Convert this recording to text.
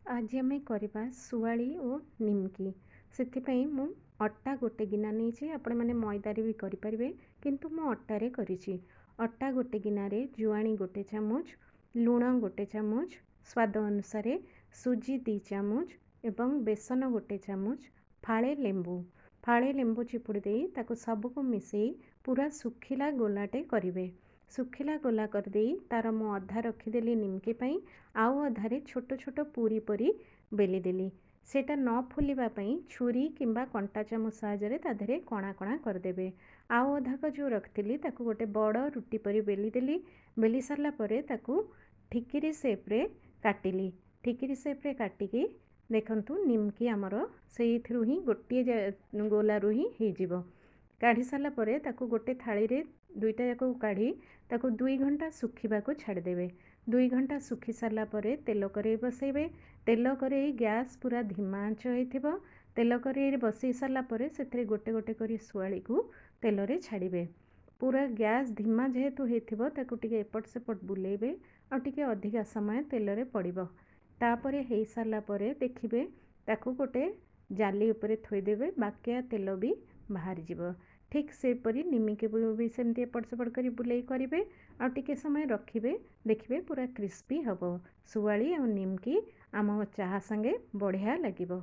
आज आम करवा सुआली और निमकी से मु अटा गोटे गिना नहीं आपण मैंने मैदारे भी करें किंतु मु अटारे करी अटा गोटे गिनारे जुआणी गोटे चामच लुण गोटे चामच स्वाद अनुसार सुजी 2 चामच एवं बेसन गोटे चामच फाड़े लेंबू चिपुड़ी दे ताको सबको मिसई पूरा सुखिला गोलाटे करेंगे। सुखिला गोला करदे तार मु अधा रखीदेली निमकी पाई आउ अधारे छोट छोट पूरी परी बेली देली सेटा न फुलिबा पई छुरी किंबा कंटा चामच साहाय्य ताधरे कणा कणा करदेबे। आउ अधाक जो रखिली ताकू गोटे बड़ रुटी परी बेली देली। बेली सारला परे ताकू ठिकिरी सेप्रे काटिली। ठिकिरी सेप्रे काटिकी देखंतु निमकी आमर से ही गोटे गोलारू ही हो काढ़ी सारा परे ताकू गोटे थाली रे दुईटा जाक काढ़ी ताकू 2 घंटा सुखिबा को छाड़देवे। 2 घंटा सुखी सारा परे तेल कड़े बसैबे। तेल कड़े गैस पूरा धीमा आंच होइथिबो। तेल कड़े बसई सारा परे सेथरे गोटे गोटे करी सुआली को तेल रे छाड़िबे। पूरा गैस धीमा जेहेतु होइथिबो ताकू टिके एपट सेपट बुलेइबे आ टिके अधिका समय तेल रे पड़िबो। तापरे हेई सारा परे देखिबे ताकू गोटे जाली उपरे थोई देबे बाकिया तेल भी बाहर जीवो। ठीक सेपरी निमिकी भी सेमती एपट सेपट करी बुलेई करेंगे आ टिके समय रखिए देखिए पूरा क्रिस्पी हम सुआली और निमकी आम चाहा संगे बढ़िया लगिबो।